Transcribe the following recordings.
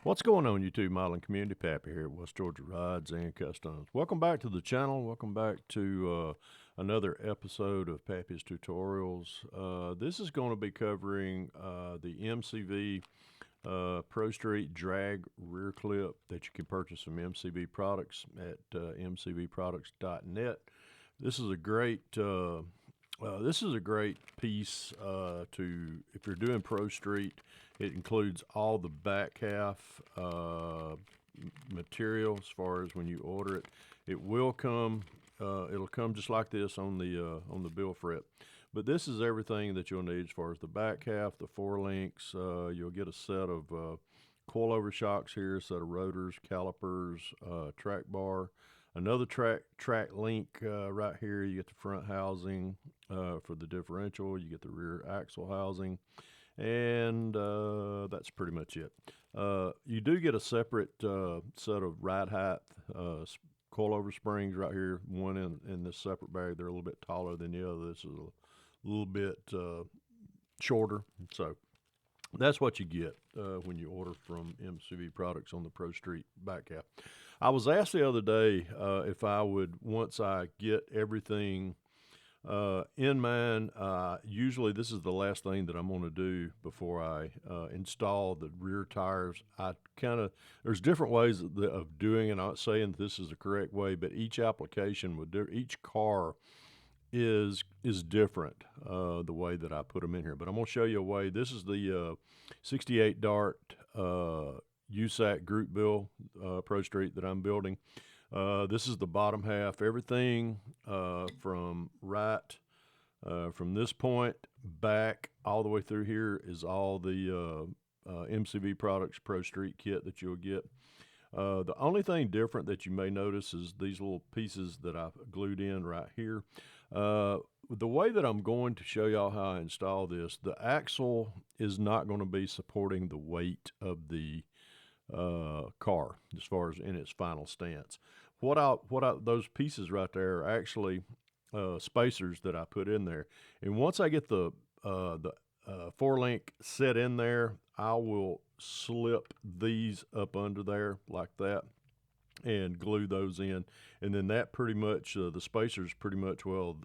What's going on, YouTube modeling community? Pappy here at West Georgia Rides and Customs. Welcome back to the channel. Welcome back to another episode of Pappy's Tutorials. This is going to be covering the MCV Pro Street drag rear clip that you can purchase from MCV Products at mcvproducts.net. This is a great piece to if you're doing Pro Street. It includes all the back half material as far as when you order it. It will come. It'll come just like this on the bill fret. But this is everything that you'll need as far as the back half, the four links. You'll get a set of coilover shocks here, a set of rotors, calipers, track bar, another track link right here. You get the front housing for the differential. You get the rear axle housing. And that's pretty much it. You do get a separate set of ride height coilover springs right here. One in this separate bag. They're a little bit taller than the other. This is a little bit shorter. So that's what you get when you order from MCV Products on the Pro Street back half. I was asked the other day if I would, once I get everything in mind, usually this is the last thing that I'm going to do before I install the rear tires. There's different ways of doing it. I'm not saying this is the correct way, but each application with each car is different, the way that I put them in here. But I'm going to show you a way. This is the 68 Dart USAC group bill Pro Street that I'm building. This is the bottom half. Everything from this point back all the way through here is all the MCV Products Pro Street kit that you'll get. The only thing different that you may notice is these little pieces that I've glued in right here. The way that I'm going to show y'all how I install this, the axle is not going to be supporting the weight of the car as far as in its final stance. Those pieces right there are actually spacers that I put in there, and once I get the four link set in there, I will slip these up under there like that and glue those in, and then that pretty much the spacers pretty much will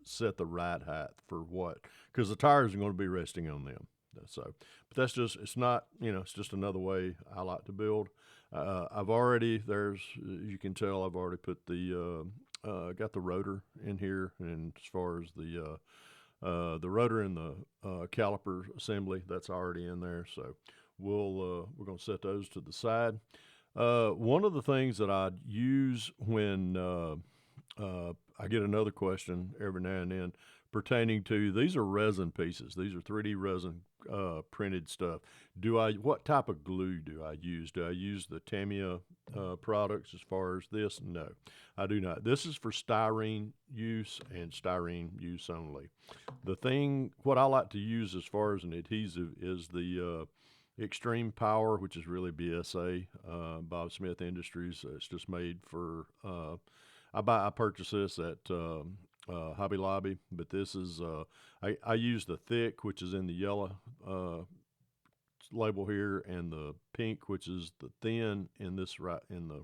set the ride height for what, because the tires are going to be resting on them. So, but that's just, it's not, it's just another way I like to build. I've already, you can tell I've already put got the rotor in here, and as far as the rotor and the caliper assembly, that's already in there. So we're going to set those to the side. One of the things that I use when I get another question every now and then pertaining to, these are resin pieces. These are 3D resin printed stuff. What type of glue do I use? Do I use the Tamiya products as far as this? No, I do not. This is for styrene use and styrene use only. What I like to use as far as an adhesive is the Extreme Power, which is really BSA, Bob Smith Industries. It's just made for, I purchased this at Hobby Lobby, but this is, I use the thick, which is in the yellow label here, and the pink, which is the thin in the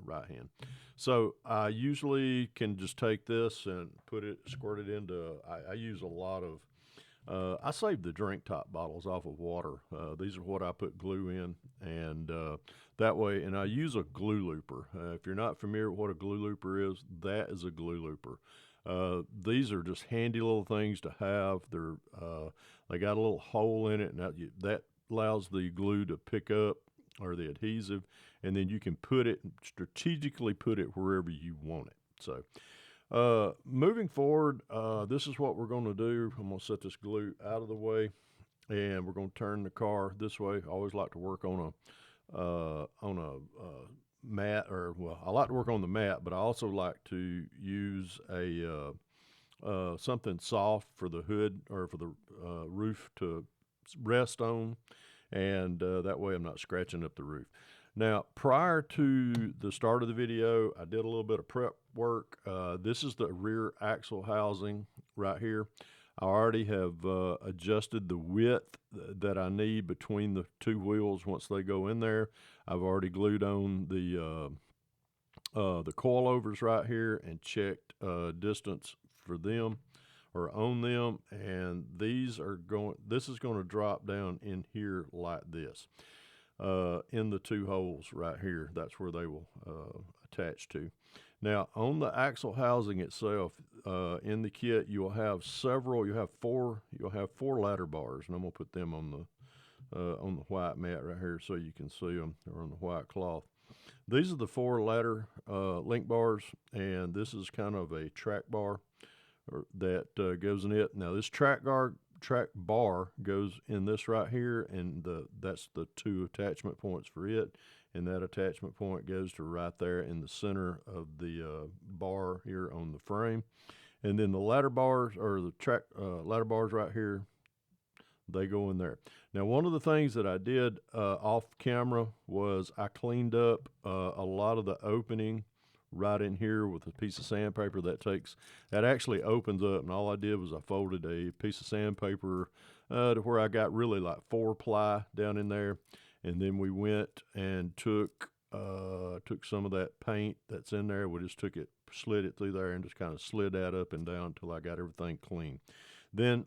right hand. So I usually can just take this and squirt it into, I use a lot of, I save the drink top bottles off of water. These are what I put glue in, and that way, and I use a glue looper. If you're not familiar with what a glue looper is, that is a glue looper. These are just handy little things to have. They got a little hole in it, and that allows the glue to pick up, or the adhesive, and then you can strategically put it wherever you want it. So moving forward, this is what we're going to do. I'm going to set this glue out of the way, and we're going to turn the car this way. I always like to work on a mat, I like to work on the mat, but I also like to use something soft for the hood or for the roof to rest on, and that way I'm not scratching up the roof. Now, prior to the start of the video, I did a little bit of prep work. This is the rear axle housing right here. I already have adjusted the width that I need between the two wheels once they go in there. I've already glued on the coilovers right here and checked distance for them or on them, and this is going to drop down in here like this in the two holes right here. That's where they will attach to. Now on the axle housing itself, in the kit you'll have four ladder bars, and I'm gonna put them on the white mat right here so you can see them, or on the white cloth. These are the four ladder link bars, and this is kind of a track bar that goes in it. Now this track bar goes in this right here, and that's the two attachment points for it, and that attachment point goes to right there in the center of the bar here on the frame. And then the ladder bars, or the track ladder bars right here, they go in there. Now one of the things that I did off camera was I cleaned up a lot of the opening right in here with a piece of sandpaper. That actually opens up, and all I did was I folded a piece of sandpaper to where I got really like 4-ply down in there, and then we went and took some of that paint that's in there. We just slid it through there and just kind of slid that up and down until I got everything clean. Then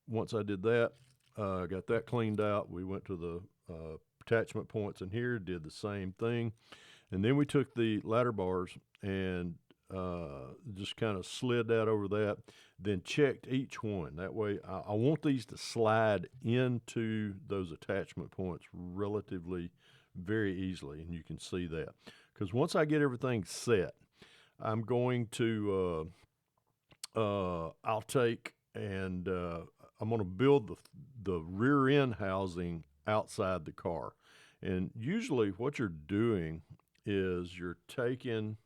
once I did that, got that cleaned out, we went to the attachment points in here, did the same thing. And then we took the ladder bars and just kind of slid that over that, then checked each one. That way, I want these to slide into those attachment points relatively very easily, and you can see that. Because once I get everything set, I'm going to, I'll take and I'm going to build the rear end housing outside the car. And usually what you're doing is you're taking,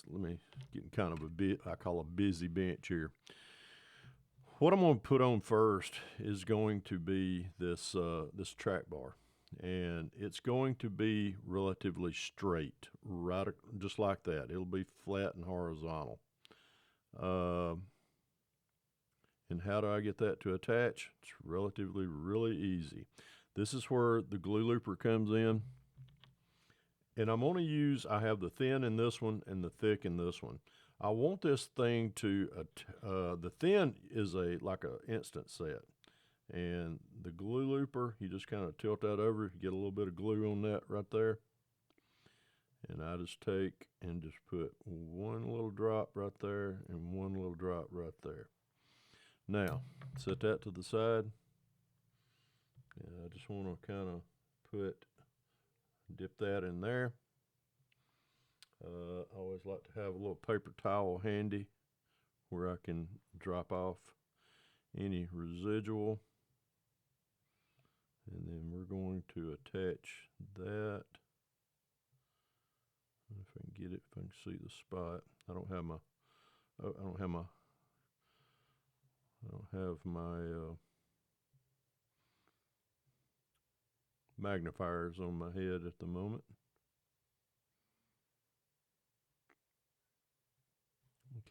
let me get kind of I call a busy bench here. What I'm going to put on first is going to be this track bar, and it's going to be relatively straight, right, just like that. It'll be flat and horizontal. And how do I get that to attach? It's really easy. This is where the glue looper comes in. And I'm going to use, I have the thin in this one and the thick in this one. I want this thing to, the thin is like an instant set. And the glue looper, you just kind of tilt that over, you get a little bit of glue on that right there. And I just take and just put one little drop right there and one little drop right there. Now, set that to the side. And I just want to kind of dip that in there. I always like to have a little paper towel handy where I can drop off any residual. And then we're going to attach that. If I can get it, if I can see the spot. I don't have my magnifiers on my head at the moment.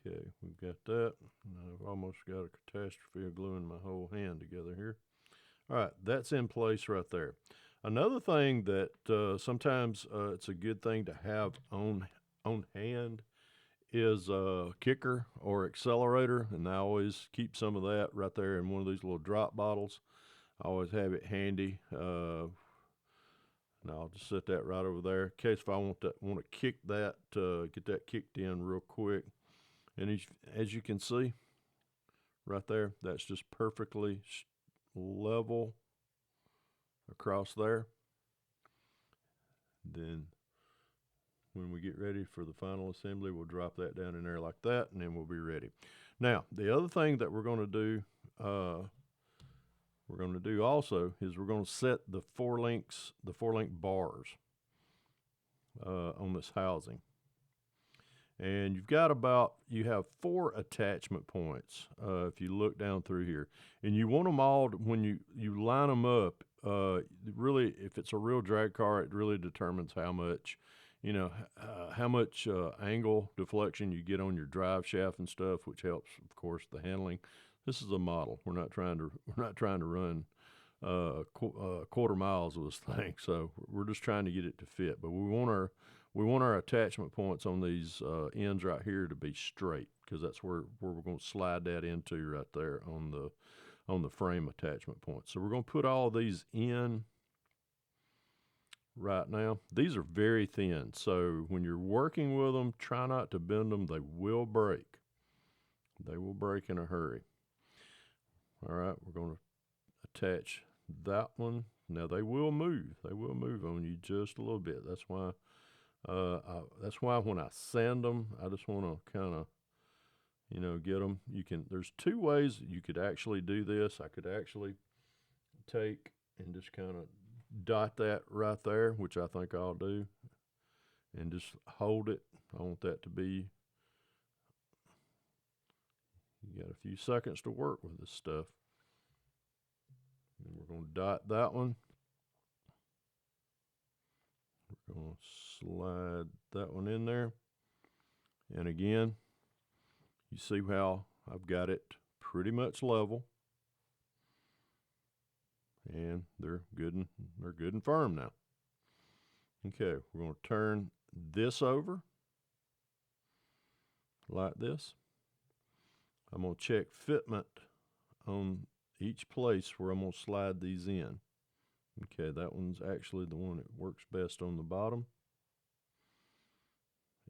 Okay, we've got that. I've almost got a catastrophe of gluing my whole hand together here. All right, that's in place right there. Another thing that sometimes it's a good thing to have on hand is a kicker or accelerator, and I always keep some of that right there in one of these little drop bottles. I always have it handy. And I'll just set that right over there in case if I want to kick that, get that kicked in real quick. And as you can see right there, that's just perfectly level across there. Then when we get ready for the final assembly, we'll drop that down in there like that, and then we'll be ready. Now, the other thing that we're going to do, also is we're going to set the four link bars on this housing. And you have 4 attachment points if you look down through here. And you want them all, when you line them up, really, if it's a real drag car, it really determines how much you know, how much angle deflection you get on your drive shaft and stuff, which helps, of course, the handling. This is a model. We're not trying to run quarter miles with this thing, so we're just trying to get it to fit. But we want our attachment points on these ends right here to be straight, because that's where we're going to slide that into right there on the frame attachment point. So we're going to put all these in right now. These are very thin, so when you're working with them, try not to bend them. They will break. They will break in a hurry. All right, we're going to attach that one. Now they will move. They will move on you just a little bit. That's why when I sand them, I just want to kind of, you know, get them. There's two ways you could actually do this. I could actually take and just kind of dot that right there, which I think I'll do, and just hold it. I want that to be, you got a few seconds to work with this stuff. And we're going to dot that one. We're going to slide that one in there. And again, you see how I've got it pretty much level. And they're good and firm now. Okay, we're going to turn this over like this. I'm going to check fitment on each place where I'm going to slide these in. Okay, that one's actually the one that works best on the bottom.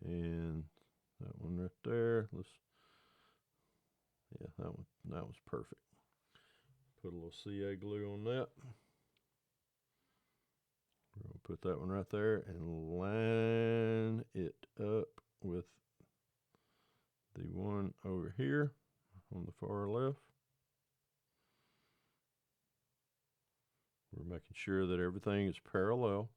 And that one right there, yeah, that was perfect. Put a little CA glue on that. We're going to put that one right there and line it up with the one over here on the far left. We're making sure that everything is parallel.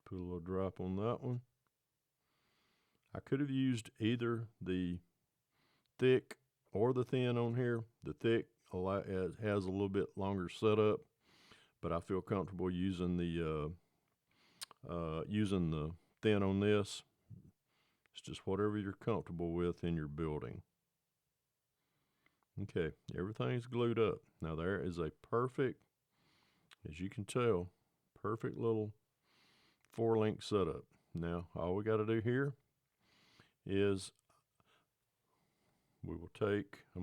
Put a little drop on that one. I could have used either the thick or the thin on here. The thick has a little bit longer setup, but I feel comfortable using the thin on this. It's just whatever you're comfortable with in your building. Okay, everything's glued up. Now there is a perfect, as you can tell, perfect little 4-link setup. Now all we got to do here is I'm going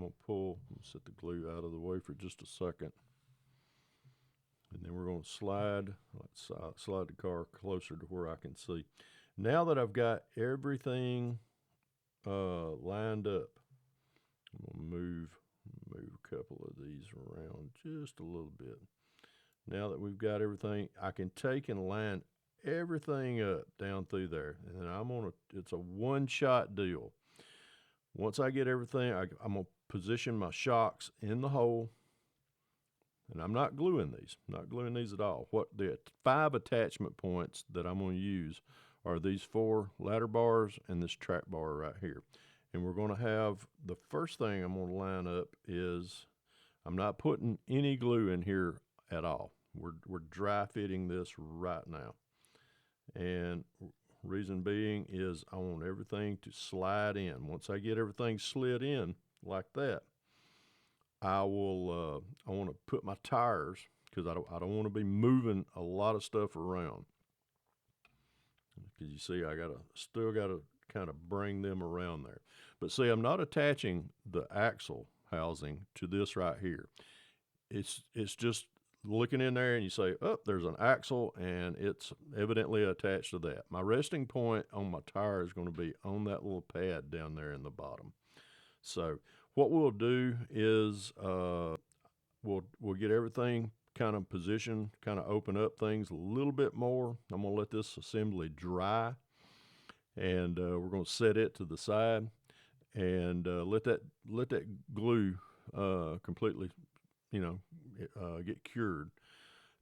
to set the glue out of the way for just a second. And then we're going to slide the car closer to where I can see. Now that I've got everything lined up, I'm going to move a couple of these around just a little bit. Now that we've got everything, I can take and line everything up down through there. And then it's a one-shot deal. Once I get everything, I'm going to position my shocks in the hole. And I'm not gluing these at all. What the 5 attachment points that I'm going to use are these 4 ladder bars and this track bar right here. And we're going to have, the first thing I'm going to line up is, I'm not putting any glue in here at all. We're dry fitting this right now. And reason being is I want everything to slide in. Once I get everything slid in like that, I want to put my tires, because I don't want to be moving a lot of stuff around. Because you see, still got to kind of bring them around there. But see, I'm not attaching the axle housing to this right here. It's just looking in there and you say, oh, there's an axle and it's evidently attached to that. My resting point on my tire is going to be on that little pad down there in the bottom. So what we'll do is we'll get everything kind of positioned, kind of open up things a little bit more. I'm going to let this assembly dry, and we're going to set it to the side and let that glue completely, get cured.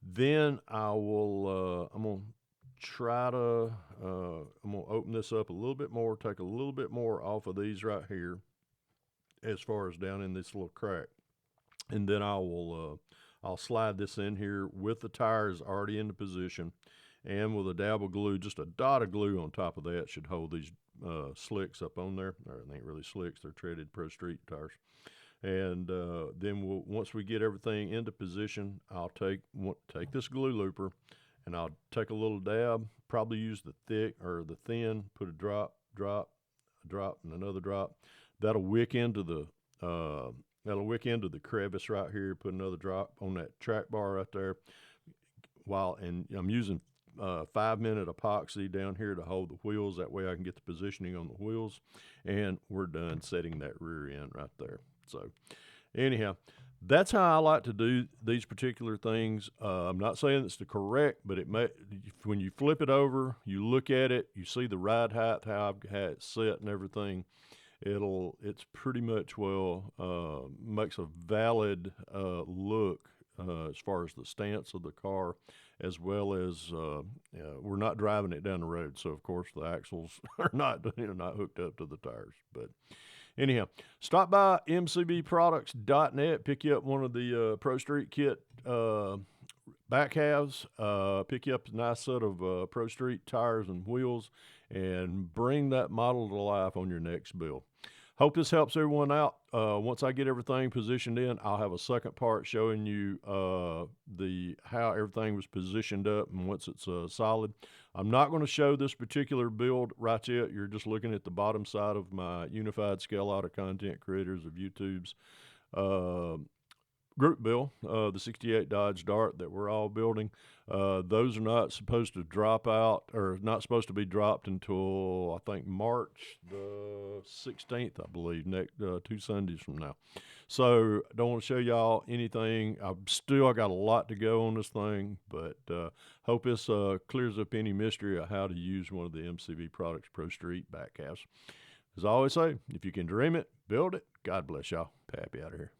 Then I'm going to open this up a little bit more, take a little bit more off of these right here as far as down in this little crack. And then I'll I'll slide this in here with the tires already into position, and with a dab of glue, just a dot of glue on top of that should hold these slicks up on there. Or they ain't really slicks, they're treaded Pro Street tires. And then once we get everything into position, I'll take this glue looper, and I'll take a little dab, probably use the thick or the thin, put a drop, and another drop. That'll wick into the crevice right here. Put another drop on that track bar right there. And I'm using 5-minute epoxy down here to hold the wheels. That way I can get the positioning on the wheels, and we're done setting that rear end right there. So anyhow, that's how I like to do these particular things. I'm not saying it's the correct, but when you flip it over, you look at it, you see the ride height, how I've had it set and everything. It's pretty much makes a valid look as far as the stance of the car, as well as we're not driving it down the road, so of course the axles are not hooked up to the tires. But anyhow, stop by mcvproducts.net, pick you up one of the Pro Street kit back halves, pick you up a nice set of Pro Street tires and wheels, and bring that model to life on your next build. Hope this helps everyone out. Once I get everything positioned in, I'll have a second part showing you how everything was positioned up and once it's solid. I'm not going to show this particular build right yet. You're just looking at the bottom side of my Unified Scale Auto Content Creators of YouTube's group build, the 68 Dodge Dart that we're all building. Those are not supposed to drop out, or not supposed to be dropped until I think March the 16th, I believe, next 2 Sundays from now. So don't want to show y'all anything. I got a lot to go on this thing, but hope this clears up any mystery of how to use one of the MCV Products Pro Street back halves. As I always say, if you can dream it, build it. God bless y'all. Pappy out of here.